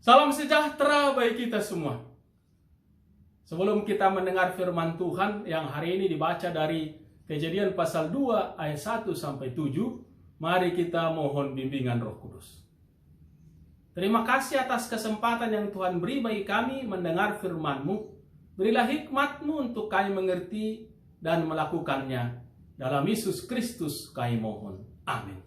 Salam sejahtera bagi kita semua. Sebelum kita mendengar firman Tuhan yang hari ini dibaca dari Kejadian pasal 2 ayat 1 sampai 7, mari kita mohon bimbingan Roh Kudus. Terima kasih atas kesempatan yang Tuhan beri bagi kami mendengar firman-Mu. Berilah hikmat-Mu untuk kami mengerti dan melakukannya. Dalam Yesus Kristus kami mohon. Amin.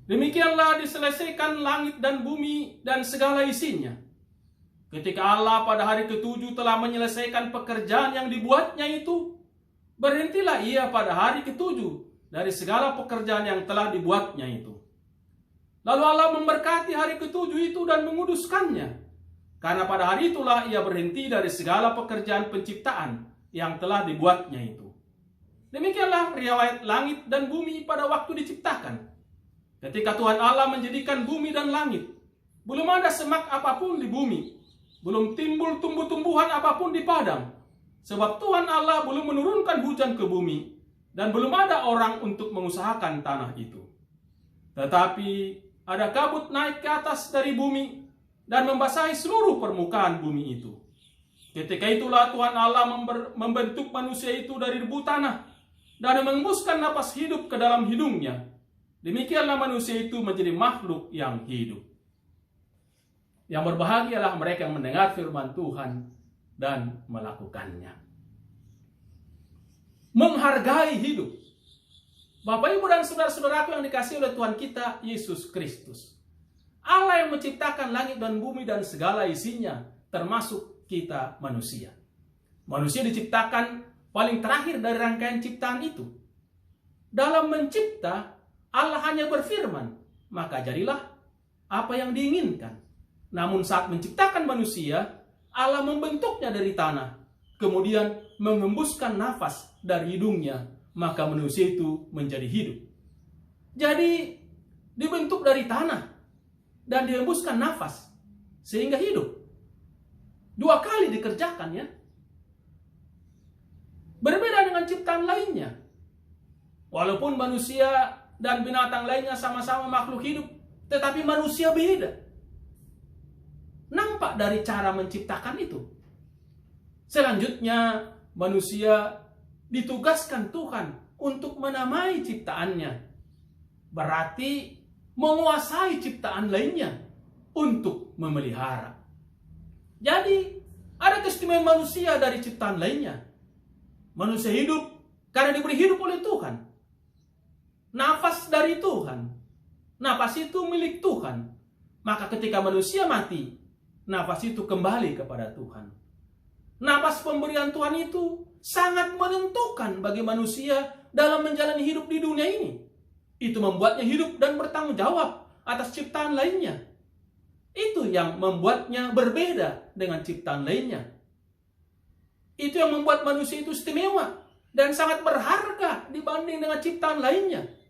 Demikianlah diselesaikan langit dan bumi dan segala isinya. Ketika Allah pada hari ke-7 telah menyelesaikan pekerjaan yang dibuatnya itu, berhentilah ia pada hari ke-7 dari segala pekerjaan yang telah dibuatnya itu. Lalu Allah memberkati hari ke-7 itu dan menguduskannya, karena pada hari itulah ia berhenti dari segala pekerjaan penciptaan yang telah dibuatnya itu. Demikianlah riwayat langit dan bumi pada waktu diciptakan. Ketika Tuhan Allah menjadikan bumi dan langit, belum ada semak apapun di bumi, belum timbul tumbuh-tumbuhan apapun di padang, sebab Tuhan Allah belum menurunkan hujan ke bumi, dan belum ada orang untuk mengusahakan tanah itu. Tetapi ada kabut naik ke atas dari bumi, dan membasahi seluruh permukaan bumi itu. Ketika itulah Tuhan Allah membentuk manusia itu dari debu tanah, dan mengembuskan napas hidup ke dalam hidungnya. Demikianlah manusia itu menjadi makhluk yang hidup. Yang berbahagialah mereka yang mendengar firman Tuhan dan melakukannya. Menghargai hidup. Bapak, Ibu, dan saudara-saudaraku yang dikasihi oleh Tuhan kita, Yesus Kristus. Allah yang menciptakan langit dan bumi dan segala isinya, termasuk kita manusia. Manusia diciptakan paling terakhir dari rangkaian ciptaan itu. Dalam mencipta, Allah hanya berfirman, maka jadilah apa yang diinginkan. Namun saat menciptakan manusia, Allah membentuknya dari tanah, kemudian mengembuskan nafas dari hidungnya, maka manusia itu menjadi hidup. Jadi dibentuk dari tanah dan dihembuskan nafas sehingga hidup. 2 kali dikerjakan, ya. Berbeda dengan ciptaan lainnya. Walaupun manusia dan binatang lainnya sama-sama makhluk hidup, tetapi manusia beda. Nampak dari cara menciptakan itu. Selanjutnya, manusia ditugaskan Tuhan untuk menamai ciptaannya. Berarti menguasai ciptaan lainnya untuk memelihara. Jadi, ada keistimewaan manusia dari ciptaan lainnya. Manusia hidup karena diberi hidup oleh Tuhan. Nafas dari Tuhan. Nafas itu milik Tuhan. Maka ketika manusia mati, nafas itu kembali kepada Tuhan. Nafas pemberian Tuhan itu sangat menentukan bagi manusia dalam menjalani hidup di dunia ini. Itu membuatnya hidup dan bertanggung jawab atas ciptaan lainnya. Itu yang membuatnya berbeda dengan ciptaan lainnya. Itu yang membuat manusia itu istimewa dan sangat berharga dibanding dengan ciptaan lainnya.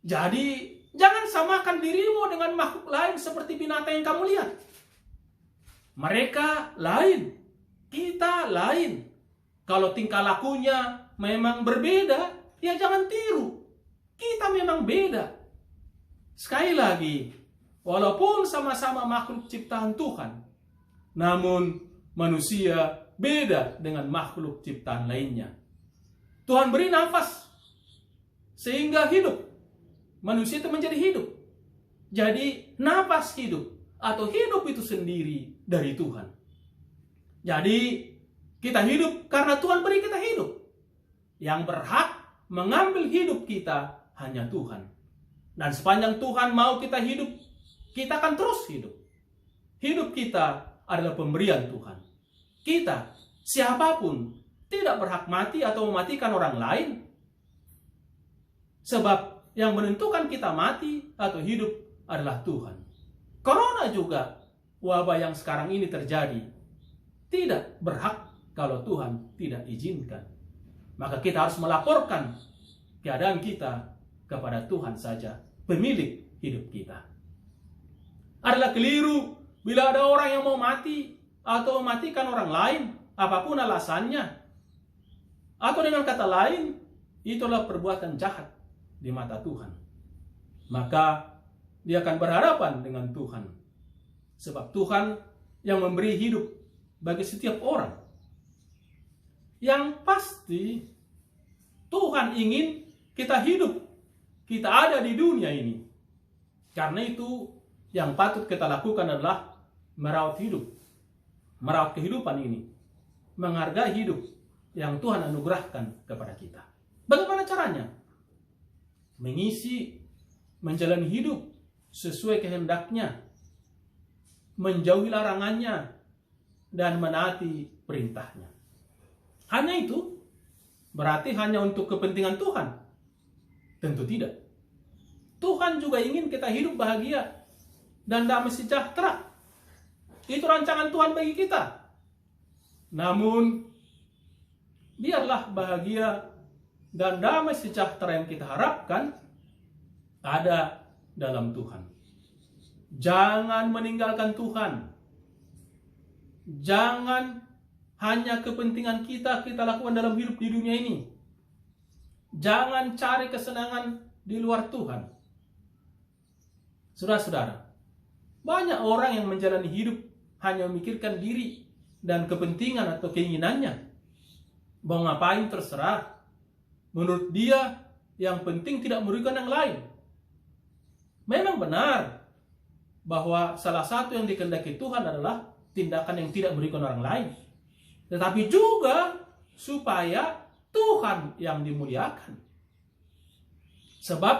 Jadi, jangan samakan dirimu dengan makhluk lain seperti binatang yang kamu lihat. Mereka lain, kita lain. Kalau tingkah lakunya memang berbeda, ya jangan tiru. Kita memang beda. Sekali lagi, walaupun sama-sama makhluk ciptaan Tuhan, namun manusia beda dengan makhluk ciptaan lainnya. Tuhan beri nafas sehingga hidup. Manusia itu menjadi hidup. Jadi nafas hidup atau hidup itu sendiri dari Tuhan. Jadi kita hidup karena Tuhan beri kita hidup. Yang berhak mengambil hidup kita hanya Tuhan. Dan sepanjang Tuhan mau kita hidup, kita akan terus hidup. Hidup kita adalah pemberian Tuhan. Kita, siapapun, tidak berhak mati atau mematikan orang lain. Sebab yang menentukan kita mati atau hidup adalah Tuhan. Corona juga, wabah yang sekarang ini terjadi, tidak berhak kalau Tuhan tidak izinkan. Maka kita harus melaporkan keadaan kita kepada Tuhan saja, pemilik hidup kita. Adalah keliru bila ada orang yang mau mati atau mematikan orang lain, apapun alasannya. Atau dengan kata lain, itulah perbuatan jahat di mata Tuhan. Maka dia akan berhadapan dengan Tuhan. Sebab Tuhan yang memberi hidup bagi setiap orang. Yang pasti Tuhan ingin kita hidup, kita ada di dunia ini. Karena itu yang patut kita lakukan adalah merawat hidup, merawat kehidupan ini, menghargai hidup yang Tuhan anugerahkan kepada kita. Bagaimana caranya? Mengisi, menjalani hidup sesuai kehendaknya, menjauhi larangannya, dan menaati perintahnya. Hanya itu? Berarti hanya untuk kepentingan Tuhan? Tentu tidak. Tuhan juga ingin kita hidup bahagia dan damai sejahtera. Itu rancangan Tuhan bagi kita. Namun, biarlah bahagia dan damai sejahtera yang kita harapkan ada dalam Tuhan. Jangan meninggalkan Tuhan. Jangan hanya kepentingan kita lakukan dalam hidup di dunia ini. Jangan cari kesenangan di luar Tuhan. Saudara-saudara, banyak orang yang menjalani hidup hanya memikirkan diri dan kepentingan atau keinginannya. Mau ngapain terserah. Menurut dia, yang penting tidak merugikan yang lain. Memang benar bahwa salah satu yang dikehendaki Tuhan adalah tindakan yang tidak merugikan orang lain. Tetapi juga supaya Tuhan yang dimuliakan. Sebab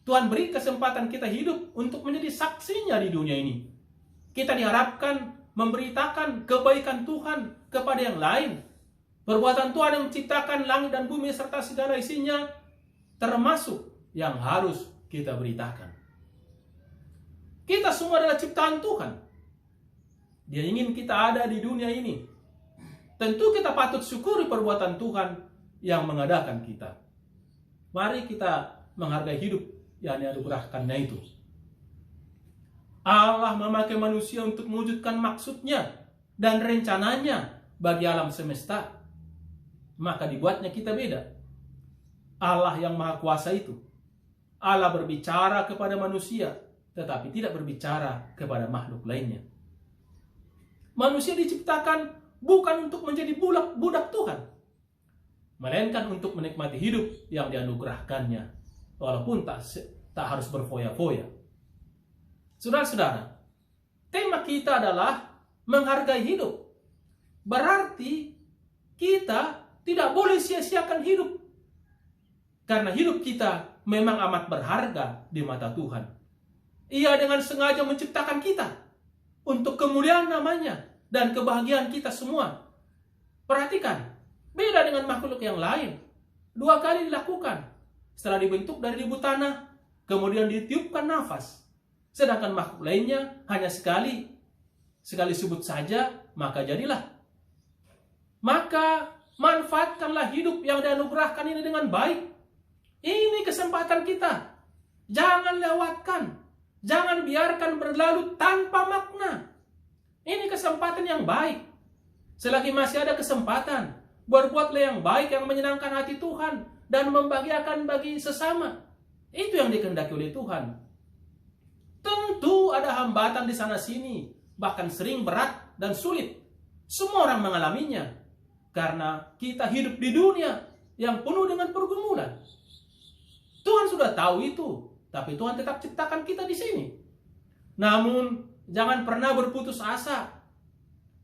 Tuhan beri kesempatan kita hidup untuk menjadi saksinya di dunia ini. Kita diharapkan memberitakan kebaikan Tuhan kepada yang lain. Perbuatan Tuhan yang menciptakan langit dan bumi serta segala isinya, termasuk yang harus kita beritakan. Kita semua adalah ciptaan Tuhan. Dia ingin kita ada di dunia ini. Tentu kita patut syukuri perbuatan Tuhan yang mengadakan kita. Mari kita menghargai hidup yang dianugerahkannya itu. Allah memakai manusia untuk mewujudkan maksudnya dan rencananya bagi alam semesta. Maka dibuatnya kita beda. Allah yang maha kuasa itu. Allah berbicara kepada manusia, tetapi tidak berbicara kepada makhluk lainnya. Manusia diciptakan bukan untuk menjadi budak Tuhan, melainkan untuk menikmati hidup yang dianugerahkannya, walaupun tak harus berfoya-foya. Saudara-saudara, tema kita adalah menghargai hidup. Berarti kita tidak boleh sia-siakan hidup. Karena hidup kita memang amat berharga di mata Tuhan. Ia dengan sengaja menciptakan kita untuk kemuliaan namanya dan kebahagiaan kita semua. Perhatikan, beda dengan makhluk yang lain. 2 kali dilakukan. Setelah dibentuk dari debu tanah, kemudian ditiupkan nafas. Sedangkan makhluk lainnya hanya sekali. Sekali sebut saja, maka jadilah. Maka manfaatkanlah hidup yang dianugerahkan ini dengan baik. Ini kesempatan kita. Jangan lewatkan. Jangan biarkan berlalu tanpa makna. Ini kesempatan yang baik. Selagi masih ada kesempatan, berbuatlah yang baik yang menyenangkan hati Tuhan dan membahagiakan bagi sesama. Itu yang dikehendaki oleh Tuhan. Tentu ada hambatan di sana sini, bahkan sering berat dan sulit. Semua orang mengalaminya karena kita hidup di dunia yang penuh dengan pergumulan. Tuhan sudah tahu itu, tapi Tuhan tetap ciptakan kita di sini. Namun jangan pernah berputus asa.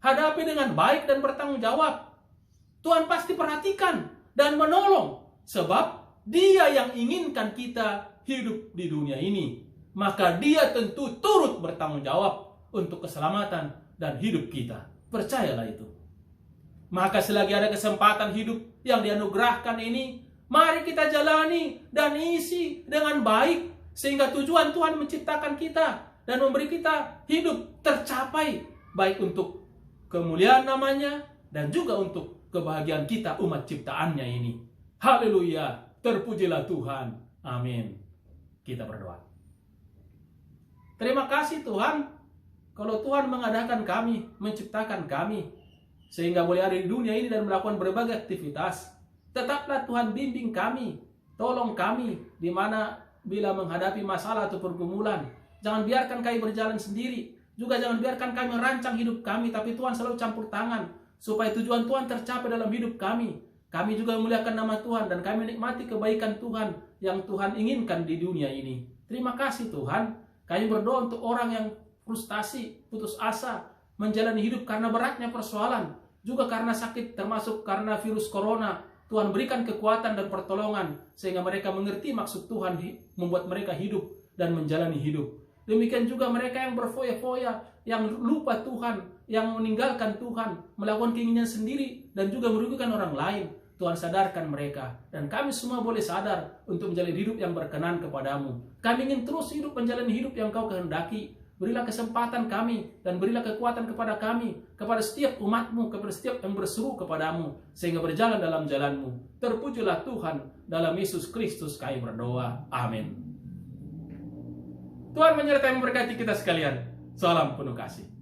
Hadapi dengan baik dan bertanggung jawab. Tuhan pasti perhatikan dan menolong. Sebab Dia yang inginkan kita hidup di dunia ini. Maka Dia tentu turut bertanggung jawab untuk keselamatan dan hidup kita. Percayalah itu. Maka selagi ada kesempatan hidup yang dianugerahkan ini, mari kita jalani dan isi dengan baik. Sehingga tujuan Tuhan menciptakan kita dan memberi kita hidup tercapai, baik untuk kemuliaan namanya dan juga untuk kebahagiaan kita umat ciptaannya ini. Haleluya, terpujilah Tuhan. Amin. Kita berdoa. Terima kasih Tuhan, kalau Tuhan mengadakan kami, menciptakan kami, sehingga boleh ada di dunia ini dan melakukan berbagai aktivitas. Tetaplah Tuhan bimbing kami, Tolong kami di mana bila menghadapi masalah atau pergumulan. Jangan biarkan kami berjalan sendiri. Juga jangan biarkan kami merancang hidup kami, tapi Tuhan selalu campur tangan supaya tujuan Tuhan tercapai dalam hidup kami. Kami juga memuliakan nama Tuhan dan kami menikmati kebaikan Tuhan yang Tuhan inginkan di dunia ini. Terima kasih Tuhan. Kami berdoa untuk orang yang frustasi, putus asa, menjalani hidup karena beratnya persoalan, juga karena sakit termasuk karena virus corona. Tuhan berikan kekuatan dan pertolongan sehingga mereka mengerti maksud Tuhan membuat mereka hidup dan menjalani hidup. Demikian juga mereka yang berfoya-foya, yang lupa Tuhan, yang meninggalkan Tuhan, melakukan keinginan sendiri dan juga merugikan orang lain. Tuhan sadarkan mereka dan kami semua boleh sadar untuk menjalani hidup yang berkenan kepadamu. Kami ingin terus hidup menjalani hidup yang Kau kehendaki. Berilah kesempatan kami dan berilah kekuatan kepada kami, kepada setiap umat-Mu, kepada setiap yang berseru kepadamu, sehingga berjalan dalam jalan-Mu. Terpujilah Tuhan, dalam Yesus Kristus kami berdoa. Amin. Tuhan menyertai memberkati kita sekalian. Salam penuh kasih.